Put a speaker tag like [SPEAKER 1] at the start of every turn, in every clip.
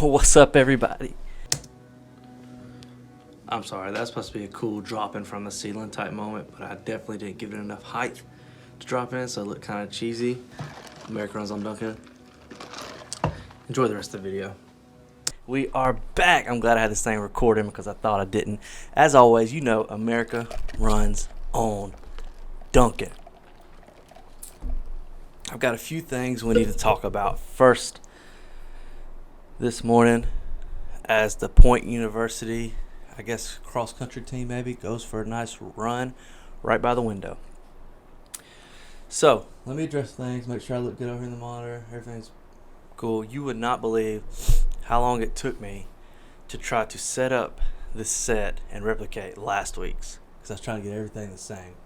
[SPEAKER 1] What's up, everybody? I'm sorry, that's supposed to be a cool dropping from the ceiling type moment, but I definitely didn't give it enough height to drop in, so it looked kind of cheesy. America runs on Duncan. Enjoy the rest of the video. We are back. I'm glad I had this thing recording because I thought I didn't. As always, you know, America runs on Duncan. I've got a few things we need to talk about. First, this morning, as the Point University, I guess cross-country team maybe, goes for a nice run right by the window. So, let me address things, make sure I look good over in the monitor. Everything's cool. You would not believe how long it took me to try to set up this set and replicate last week's, because I was trying to get everything the same.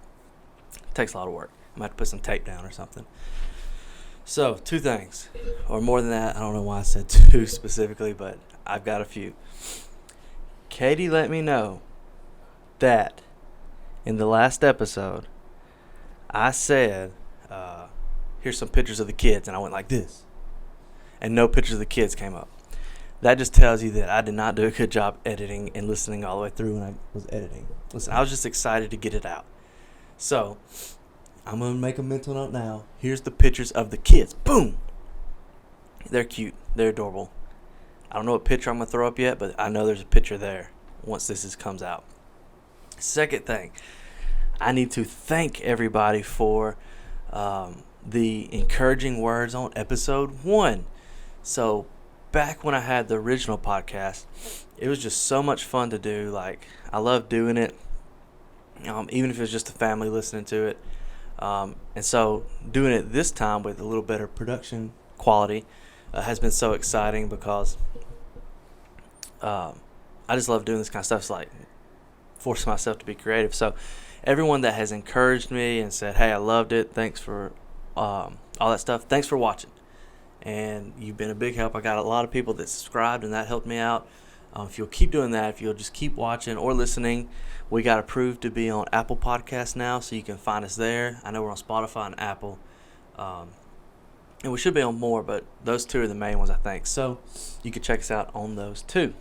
[SPEAKER 1] It takes a lot of work. I might have to put some tape down or something. So, two things, or more than that. I don't know why I said two specifically, but I've got a few. Katie let me know that in the last episode, I said, here's some pictures of the kids, and I went like this, and no pictures of the kids came up. That just tells you that I did not do a good job editing and listening all the way through when I was editing. Listen, I was just excited to get it out. So, I'm going to make a mental note now. Here's the pictures of the kids. Boom! They're cute. They're adorable. I don't know what picture I'm going to throw up yet, but I know there's a picture there once this comes out. Second thing, I need to thank everybody for the encouraging words on episode 1. So, back when I had the original podcast, it was just so much fun to do. Like, I love doing it, even if it was just the family listening to it. And so, doing it this time with a little better production quality has been so exciting because I just love doing this kind of stuff. It's like forcing myself to be creative. So everyone that has encouraged me and said, hey, I loved it, thanks for all that stuff, thanks for watching. And you've been a big help. I got a lot of people that subscribed, and that helped me out. If you'll keep doing that, if you'll just keep watching or listening, we got approved to be on Apple Podcasts now, so you can find us there. I know we're on Spotify and Apple. And we should be on more, but those two are the main ones, I think. So you can check us out on those two.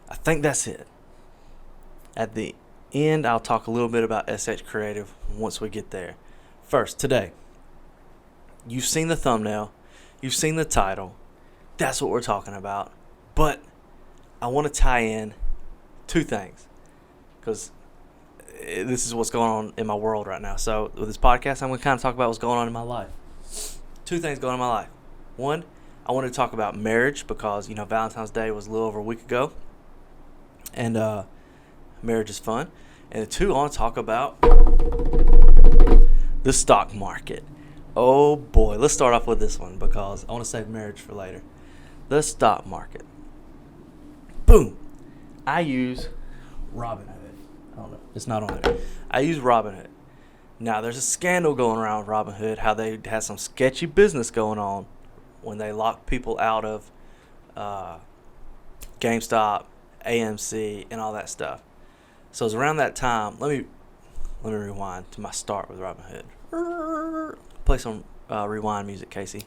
[SPEAKER 1] I think that's it. At the end, I'll talk a little bit about SH Creative once we get there. First, today, you've seen the thumbnail. You've seen the title. That's what we're talking about. But I want to tie in two things, because this is what's going on in my world right now. So with this podcast, I'm going to kind of talk about what's going on in my life. Two things going on in my life. One, I want to talk about marriage because, Valentine's Day was a little over a week ago. And marriage is fun. And two, I want to talk about the stock market. Oh boy, let's start off with this one because I want to save marriage for later. The stock market. Boom. I use Robinhood. I don't know. It's not on there. I use Robinhood. Now, there's a scandal going around with Robinhood, how they had some sketchy business going on when they locked people out of GameStop, AMC, and all that stuff. So it was around that time. Let me rewind to my start with Robinhood. Play some rewind music, Casey.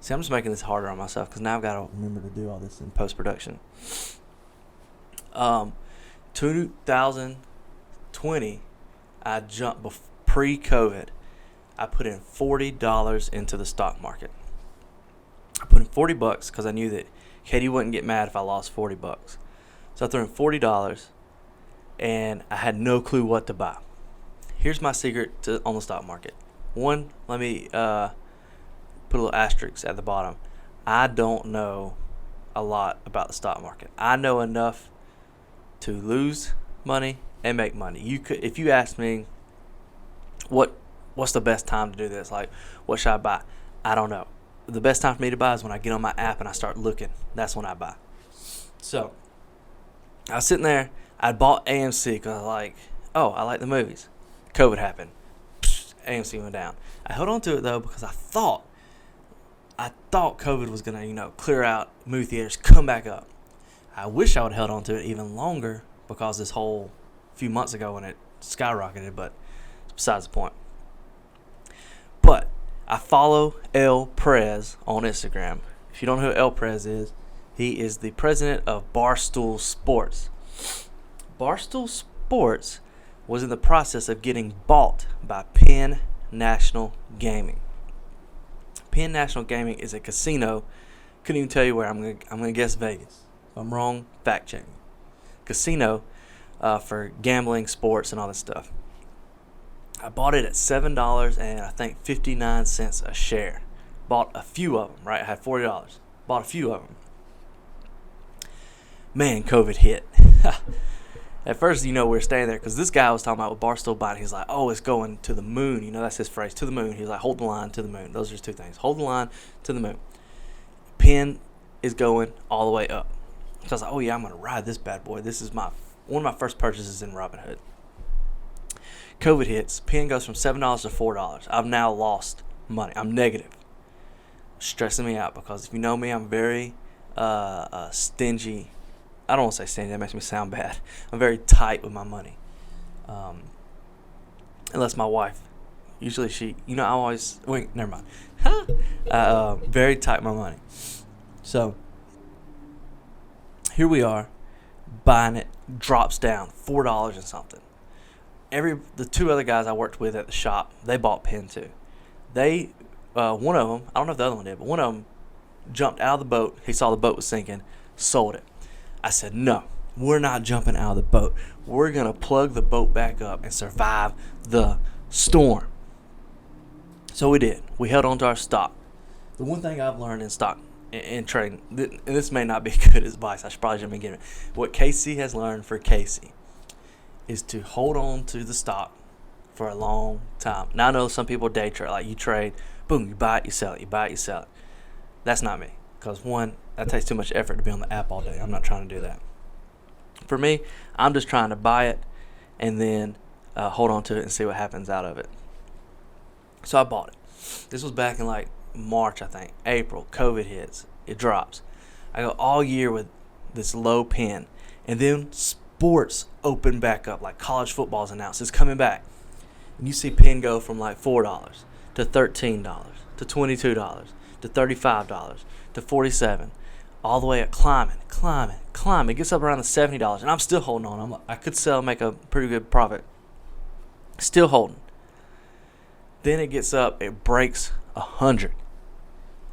[SPEAKER 1] See, I'm just making this harder on myself because now I've got to remember to do all this in post-production. 2020, I jumped pre-COVID. I put in $40 into the stock market. I put in $40 because I knew that Katie wouldn't get mad if I lost $40. So I threw in $40, and I had no clue what to buy. Here's my secret on the stock market. One, let me put a little asterisk at the bottom. I don't know a lot about the stock market. I know enough to lose money and make money. If you ask me what's the best time to do this, like what should I buy, I don't know. The best time for me to buy is when I get on my app and I start looking. That's when I buy. So I was sitting there. I bought AMC because I like the movies. COVID happened. AMC went down. I held on to it though because I thought COVID was gonna clear out movie theaters, come back up. I wish I would have held on to it even longer because this whole few months ago when it skyrocketed, but it's besides the point. But I follow El Prez on Instagram. If you don't know who Ep.2 is, he is the president of Barstool Sports. Barstool Sports was in the process of getting bought by Penn National Gaming. Penn National Gaming is a casino. Couldn't even tell you where. I'm gonna guess Vegas. If I'm wrong, fact check me. Casino for gambling, sports, and all this stuff. I bought it at $7 and I think 59 cents a share. Bought a few of them. Right, I had $40. Bought a few of them. Man, COVID hit. At first, we were staying there because this guy was talking about with Barstool buying. He's like, oh, it's going to the moon. That's his phrase, to the moon. He's like, hold the line to the moon. Those are his two things. Hold the line to the moon. Penn is going all the way up. So I was like, oh, yeah, I'm going to ride this bad boy. This is one of my first purchases in Robinhood. COVID hits. Penn goes from $7 to $4. I've now lost money. I'm negative. Stressing me out because if you know me, I'm very stingy. I don't want to say stingy. That makes me sound bad. I'm very tight with my money. Unless my wife. Usually she, I always, wait, never mind. Very tight with my money. So, here we are, buying it, drops down, $4 and something. The two other guys I worked with at the shop, they bought Penn too. One of them, I don't know if the other one did, but one of them jumped out of the boat. He saw the boat was sinking, sold it. I said, no, we're not jumping out of the boat. We're going to plug the boat back up and survive the storm. So we did. We held on to our stock. The one thing I've learned in stock and trading, and this may not be good advice, I should probably shouldn't be giving it. What Casey has learned for Casey is to hold on to the stock for a long time. Now I know some people day trade, like you trade, boom, you buy it, you sell it, you buy it, you sell it. That's not me, because one, that takes too much effort to be on the app all day. I'm not trying to do that. For me, I'm just trying to buy it and then hold on to it and see what happens out of it. So I bought it. This was back in like March, I think. April, COVID hits. It drops. I go all year with this low Penn. And then sports open back up, like college football is announced. It's coming back. And you see Penn go from like $4 to $13 to $22 to $35 to $47, all the way up, climbing. It gets up around the $70, and I'm still holding on. I could sell, make a pretty good profit. Still holding. Then it gets up, it breaks 100,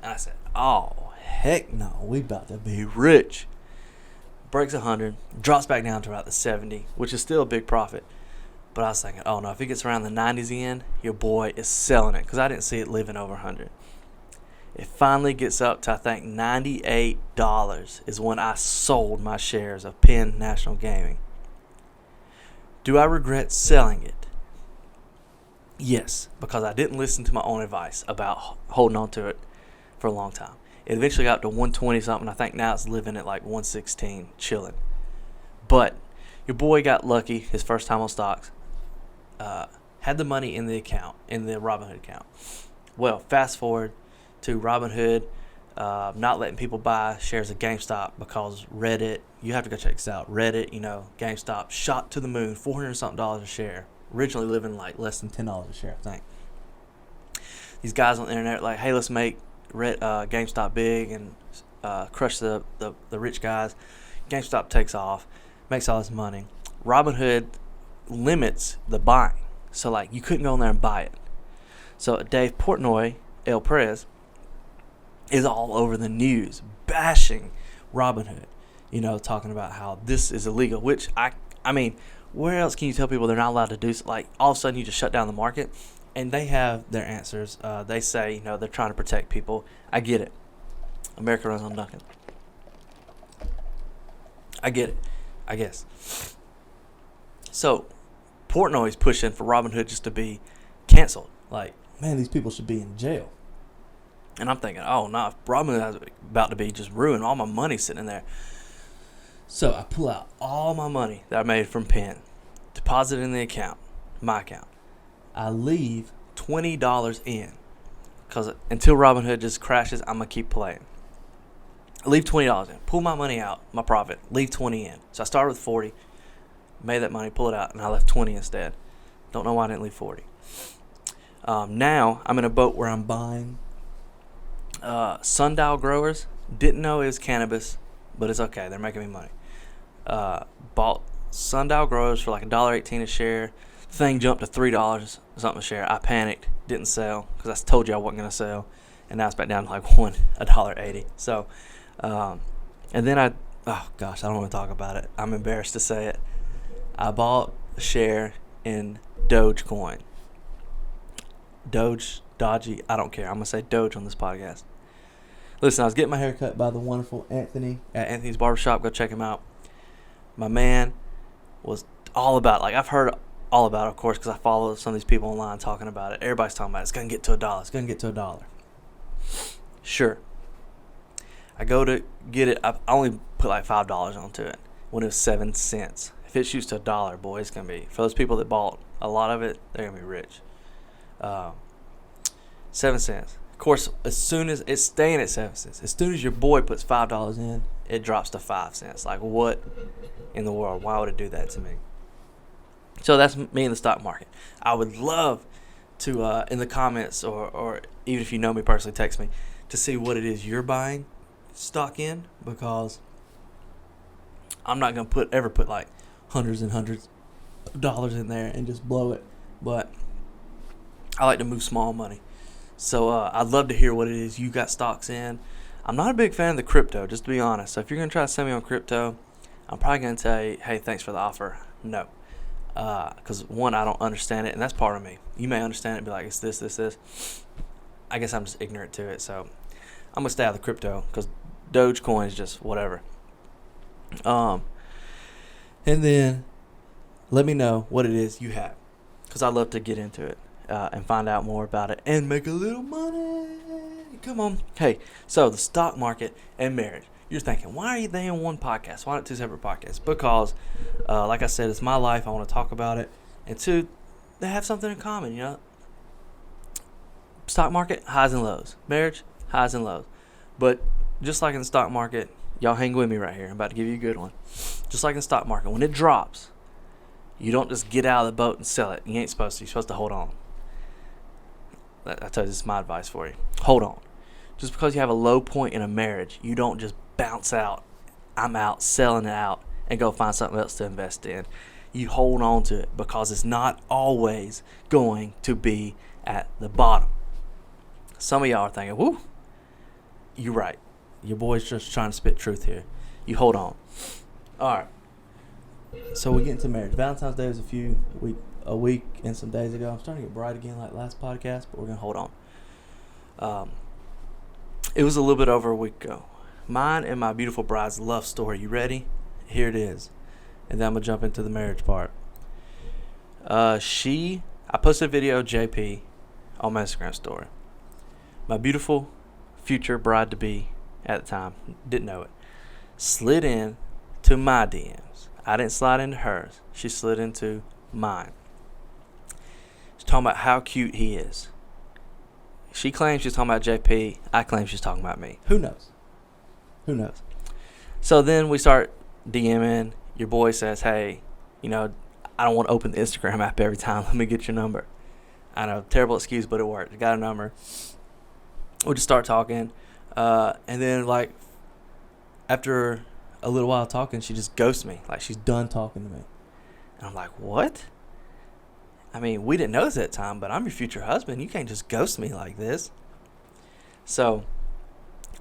[SPEAKER 1] and I said, "Oh heck no, we about to be rich." Breaks 100, drops back down to about the 70, which is still a big profit. But I was thinking, oh no, if it gets around the 90s again, your boy is selling it, because I didn't see it living over 100. It finally gets up to, I think, $98 is when I sold my shares of Penn National Gaming. Do I regret selling it? Yes, because I didn't listen to my own advice about holding on to it for a long time. It eventually got up to 120 something. I think now it's living at like 116, chilling. But your boy got lucky his first time on stocks. Had the money in the account, in the Robinhood account. Well, fast forward to Robinhood not letting people buy shares of GameStop because Reddit, you have to go check this out. Reddit, GameStop shot to the moon, $400 something a share. Originally living like less than $10 a share, I think. These guys on the internet are like, hey, let's make GameStop big and crush the rich guys. GameStop takes off, makes all this money. Robinhood limits the buying. So, like, you couldn't go in there and buy it. So, Dave Portnoy, Ep.2, is all over the news, bashing Robinhood, talking about how this is illegal, which, I mean, where else can you tell people they're not allowed to do, like, all of a sudden you just shut down the market? And they have their answers. They say, they're trying to protect people. I get it. America runs on Duncan. I get it, I guess. So, Portnoy's pushing for Robinhood just to be canceled. Like, man, these people should be in jail. And I'm thinking, oh, no, Robinhood is about to be just ruined. All my money sitting in there. So I pull out all my money that I made from Penn, deposit it in the account, my account. I leave $20 in because until Robinhood just crashes, I'm going to keep playing. I leave $20 in, pull my money out, my profit, leave 20 in. So I started with 40, made that money, pull it out, and I left 20 instead. Don't know why I didn't leave 40. Now I'm in a boat where I'm buying sundial growers. Didn't know it was cannabis, but it's okay. They're making me money. Bought Sundial Growers for like $1.18 a share. Thing jumped to $3 something a share. I panicked, didn't sell because I told you I wasn't gonna sell, and now it's back down to like $1.80. So, and then oh gosh, I don't want to talk about it. I'm embarrassed to say it. I bought a share in Dogecoin. Dodgy, I don't care. I'm gonna say Doge on this podcast. Listen, I was getting my hair cut by the wonderful Anthony at Anthony's Barbershop. Go check him out. My man was all about, like, I've heard all about it, of course, because I follow some of these people online talking about it. Everybody's talking about it. It's going to get to $1. It's going to get to $1. Sure. I go to get it. I only put like $5 onto it when it was 7 cents. If it shoots to $1, boy, it's going to be, for those people that bought a lot of it, they're going to be rich. 7 cents. Of course, as soon as it's staying at 7 cents, as soon as your boy puts $5 in, it drops to 5 cents. Like, what in the world? Why would it do that to me? So that's me in the stock market. I would love to, in the comments, or even if you know me personally, text me to see what it is you're buying stock in, because I'm not going to ever put like hundreds and hundreds of dollars in there and just blow it. But I like to move small money. So I'd love to hear what it is you got stocks in. I'm not a big fan of the crypto, just to be honest. So if you're going to try to send me on crypto, I'm probably going to tell you, hey, thanks for the offer. No. Because, one, I don't understand it, and that's part of me. You may understand it and be like, it's this. I guess I'm just ignorant to it. So I'm going to stay out of the crypto because Dogecoin is just whatever. And then let me know what it is you have, because I'd love to get into it. And find out more about it and make a little money. Come on. Hey, so the stock market and marriage. You're thinking, why are they in one podcast? Why not two separate podcasts? Because, like I said, it's my life. I want to talk about it. And two, they have something in common, you know. Stock market, highs and lows. Marriage, highs and lows. But just like in the stock market, y'all hang with me right here. I'm about to give you a good one. Just like in the stock market, when it drops, you don't just get out of the boat and sell it. You ain't supposed to. You're supposed to hold on. I tell you, this is my advice for you. Hold on. Just because you have a low point in a marriage, you don't just bounce out. I'm out, selling it out, and go find something else to invest in. You hold on to it because it's not always going to be at the bottom. Some of y'all are thinking, whoo, you're right. Your boy's just trying to spit truth here. You hold on. All right. So we get into marriage. Valentine's Day was a week and some days ago. I'm starting to get bright again like last podcast, but we're going to hold on. It was a little bit over a week ago. Mine and my beautiful bride's love story. You ready? Here it is. And then I'm going to jump into the marriage part. I posted a video of JP on my Instagram story. My beautiful future bride-to-be at the time, didn't know it, slid in to my DMs. I didn't slide into hers. She slid into mine. She's talking about how cute he is. She claims she's talking about JP. I claim she's talking about me. Who knows? So then we start DMing. Your boy says, hey, you know, I don't want to open the Instagram app every time. Let me get your number. I know, terrible excuse, but it worked. I got a number. We just start talking. And then, like, after a little while talking, she just ghosts me. Like, she's done talking to me. And I'm like, what? I mean, we didn't know this at the time, but I'm your future husband. You can't just ghost me like this. So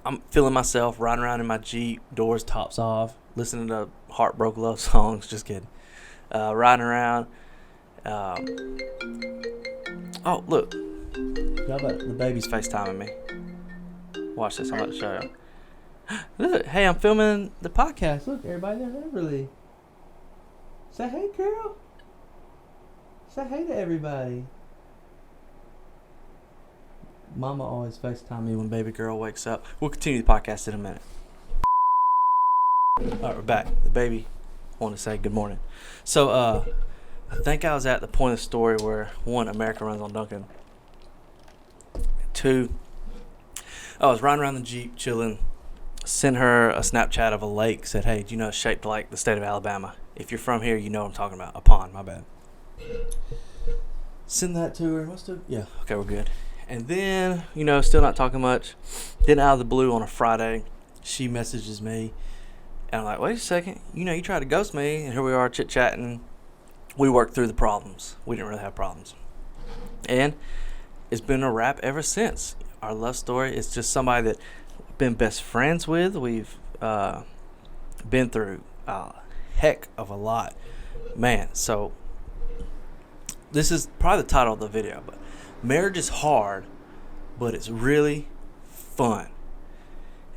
[SPEAKER 1] I'm feeling myself, riding around in my Jeep, doors tops off, listening to heartbroken love songs. Just kidding. Riding around. Oh, look. How about the baby's FaceTiming me? Watch this. I'm about to show you. Look, hey, I'm filming the podcast. Look, everybody there, Everly. Say hey, girl. Say hey to everybody. Mama always FaceTime me when baby girl wakes up. We'll continue the podcast in a minute. Alright, we're back. The baby wanted to say good morning. So, I think I was at the point of the story where, one, America runs on Duncan. Two, I was riding around the Jeep, chilling. Sent her a Snapchat of a lake. Said, hey, do you know it's shaped like the state of Alabama? If you're from here, you know what I'm talking about. A pond, my bad. Send that to her. Yeah, okay, we're good. And then, you know, still not talking much. Then out of the blue on a Friday, she messages me, and I'm like, wait a second, you tried to ghost me, and here we are chit-chatting. We worked through the problems. We didn't really have problems. And it's been a wrap ever since. Our love story is just somebody that we've been best friends with. We've been through a heck of a lot. Man, so this is probably the title of the video, but marriage is hard, but it's really fun.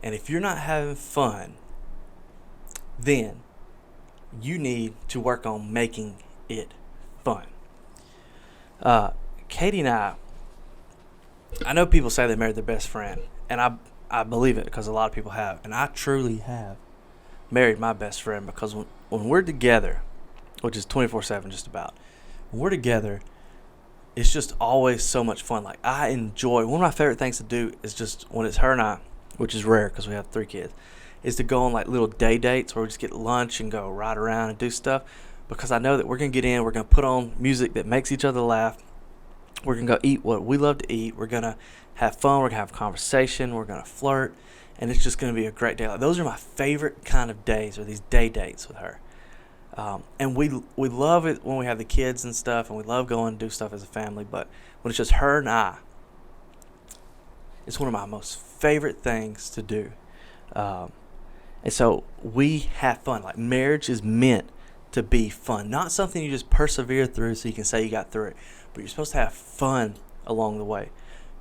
[SPEAKER 1] And if you're not having fun, then you need to work on making it fun. Katie and I know people say they married their best friend, and I believe it because a lot of people have, and I truly have married my best friend because when we're together, which is 24/7 just about, when we're together, it's just always so much fun. Like, I enjoy, one of my favorite things to do is just when it's her and I, which is rare because we have 3 kids, is to go on like little day dates where we just get lunch and go ride around and do stuff, because I know that we're going to get in, we're going to put on music that makes each other laugh, we're going to go eat what we love to eat, we're going to have fun, we're going to have a conversation, we're going to flirt, and it's just going to be a great day. Like, those are my favorite kind of days, or these day dates with her. And we love it when we have the kids and stuff, and we love going and do stuff as a family, but when it's just her and I, it's one of my most favorite things to do. And so we have fun. Like, marriage is meant to be fun, not something you just persevere through so you can say you got through it, but you're supposed to have fun along the way.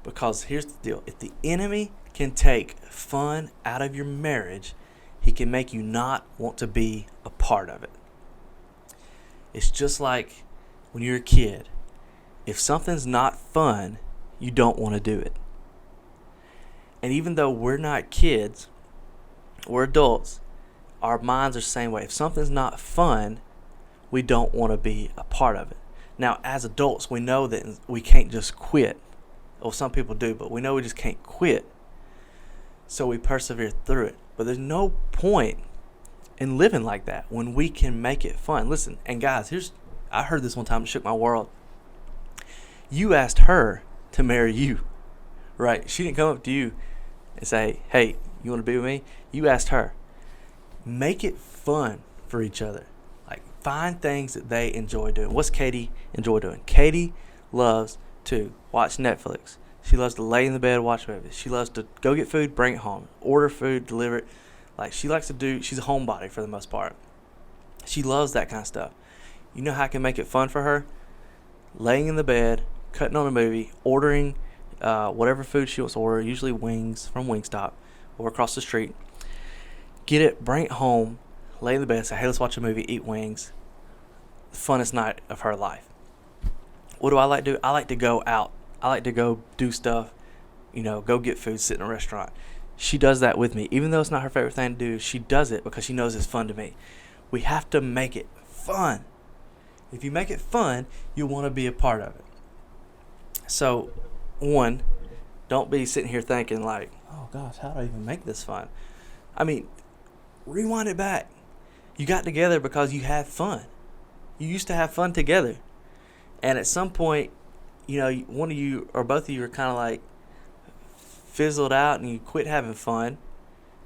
[SPEAKER 1] Because here's the deal: if the enemy can take fun out of your marriage, he can make you not want to be a part of it. It's just like when you're a kid. If something's not fun, you don't want to do it. And even though we're not kids, we're adults, our minds are the same way. If something's not fun, we don't want to be a part of it. Now, as adults, we know that we can't just quit. Well, some people do, but we know we just can't quit. So we persevere through it. But there's no point in living like that when we can make it fun. Listen, and guys, I heard this one time, it shook my world. You asked her to marry you, right? She didn't come up to you and say, hey, you want to be with me? You asked her. Make it fun for each other. Like, find things that they enjoy doing. What's Katie enjoy doing? Katie loves to watch Netflix. She loves to lay in the bed, watch movies. She loves to go get food, bring it home, order food, deliver it. Like, she likes to do, she's a homebody for the most part. She loves that kind of stuff. You know how I can make it fun for her? Laying in the bed, cutting on a movie, ordering whatever food she wants to order, usually wings from Wingstop or across the street. Get it, bring it home, lay in the bed, say, hey, let's watch a movie, eat wings. The funnest night of her life. What do I like to do? I like to go out. I like to go do stuff, go get food, sit in a restaurant. She does that with me. Even though it's not her favorite thing to do, she does it because she knows it's fun to me. We have to make it fun. If you make it fun, you want to be a part of it. So, one, don't be sitting here thinking like, oh gosh, how do I even make this fun? I mean, rewind it back. You got together because you had fun. You used to have fun together. And at some point, one of you or both of you are kind of like fizzled out and you quit having fun.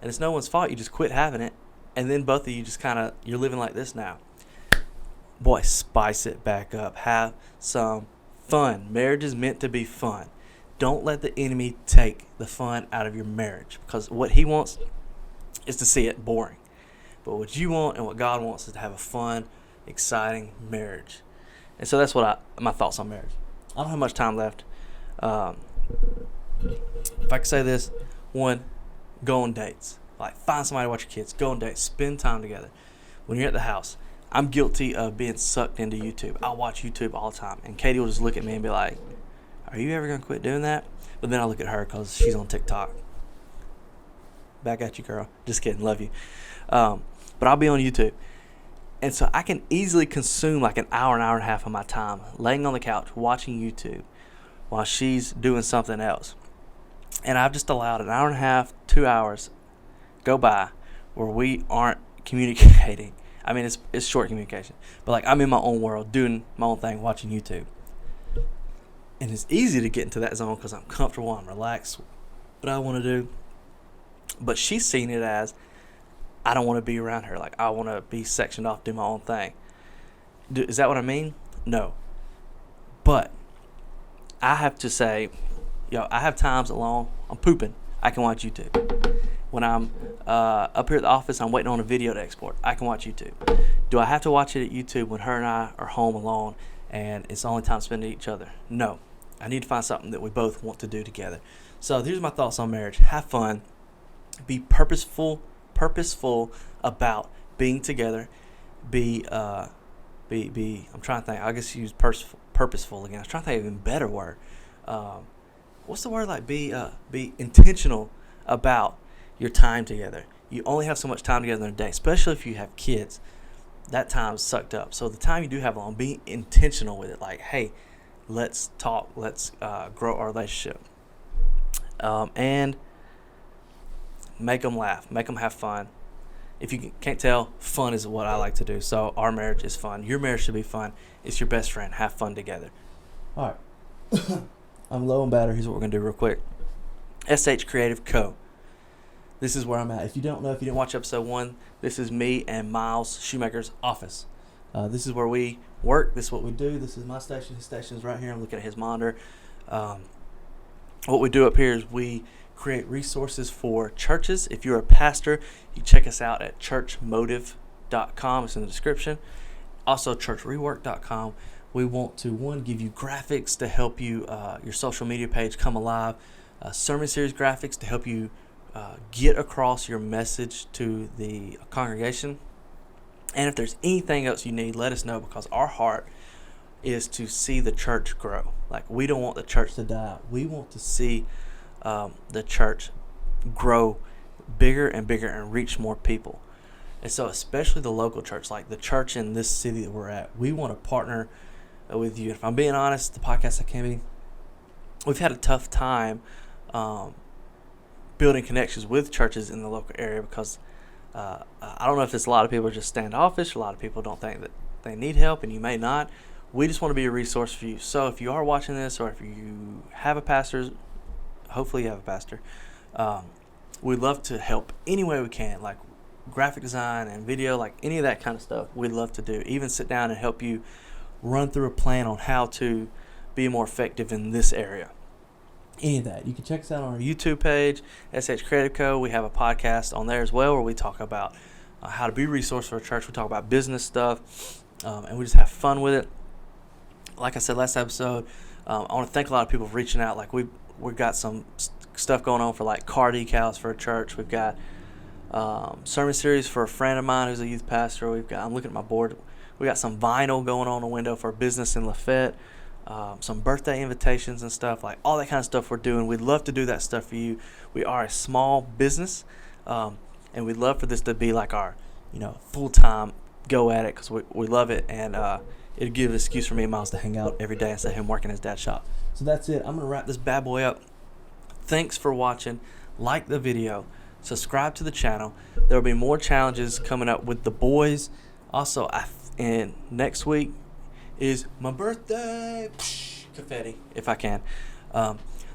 [SPEAKER 1] And it's no one's fault. You just quit having it. And then both of you just you're living like this now. Boy, spice it back up. Have some fun. Marriage is meant to be fun. Don't let the enemy take the fun out of your marriage, because what he wants is to see it boring. But what you want and what God wants is to have a fun, exciting marriage. And so that's my thoughts on marriage. I don't have much time left. If I could say this, one, go on dates. Like, find somebody to watch your kids. Go on dates. Spend time together. When you're at the house, I'm guilty of being sucked into YouTube. I watch YouTube all the time. And Katie will just look at me and be like, are you ever going to quit doing that? But then I look at her because she's on TikTok. Back at you, girl. Just kidding. Love you. But I'll be on YouTube. And so I can easily consume like an hour and a half of my time laying on the couch watching YouTube while she's doing something else. And I've just allowed an hour and a half, 2 hours go by where we aren't communicating. I mean, it's short communication. But like, I'm in my own world doing my own thing, watching YouTube. And it's easy to get into that zone because I'm comfortable, I'm relaxed, what I want to do. But she's seen it as, I don't want to be around her. Like, I want to be sectioned off, do my own thing. Is that what I mean? No. But I have to say, I have times alone, I'm pooping, I can watch YouTube. When I'm up here at the office, I'm waiting on a video to export, I can watch YouTube. Do I have to watch it at YouTube when her and I are home alone and it's the only time spent with each other? No. I need to find something that we both want to do together. So here's my thoughts on marriage. Have fun. Be purposeful about being together. Be I'm trying to think. I guess use purposeful again. I was trying to think of an even better word. What's the word? Like be intentional about your time together. You only have so much time together in a day, especially if you have kids. That time's sucked up. So the time you do have alone, be intentional with it. Like, hey, let's talk. Let's grow our relationship. And make them laugh. Make them have fun. If you can't tell, fun is what I like to do. So our marriage is fun. Your marriage should be fun. It's your best friend. Have fun together. All right. I'm low on battery. Here's what we're going to do real quick. SH Creative Co. This is where I'm at. If you don't know, if you didn't watch episode 1, this is me and Miles Shoemaker's office. This is where we work. This is what we do. This is my station. His station is right here. I'm looking at his monitor. What we do up here is we create resources for churches. If you're a pastor, you check us out at churchmotive.com. It's in the description. Also, churchrework.com. We want to, give you graphics to help you, your social media page come alive. Sermon series graphics to help you get across your message to the congregation. And if there's anything else you need, let us know, because our heart is to see the church grow. Like, we don't want the church to die. We want to see the church grow bigger and bigger and reach more people. And so especially the local church, like the church in this city that we're at, we want to partner with you. If I'm being honest, the podcast I can be, we've had a tough time building connections with churches in the local area because I don't know if it's a lot of people are just standoffish. A lot of people don't think that they need help, and you may not. We just want to be a resource for you. So if you are watching this, or if you have a pastor, hopefully you have a pastor, we'd love to help any way we can, like graphic design and video, like any of that kind of stuff we'd love to do. Even sit down and help you run through a plan on how to be more effective in this area. Any of that. You can check us out on our YouTube page, SH Creative Co. We have a podcast on there as well where we talk about how to be a resource for a church. We talk about business stuff, and we just have fun with it. Like I said last episode, I want to thank a lot of people for reaching out. Like we've got some stuff going on for like car decals for a church. We've got sermon series for a friend of mine who's a youth pastor. I'm looking at my board. We got some vinyl going on the window for a business in Lafayette. Some birthday invitations and stuff, like all that kind of stuff we're doing. We'd love to do that stuff for you. We are a small business, and we'd love for this to be like our, full-time go at it, because we love it, and it'd give an excuse for me and Miles to hang out every day instead of him working his dad's shop. So that's it. I'm going to wrap this bad boy up. Thanks for watching. Like the video. Subscribe to the channel. There will be more challenges coming up with the boys. Also, and next week is my birthday. Confetti, if I can.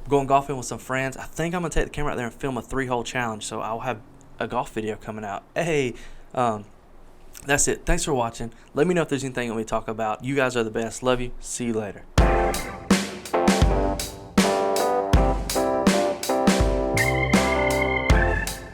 [SPEAKER 1] Going golfing with some friends. I think I'm going to take the camera out there and film a 3-hole challenge, so I'll have a golf video coming out. Hey, that's it. Thanks for watching. Let me know if there's anything you want me to talk about. You guys are the best. Love you. See you later.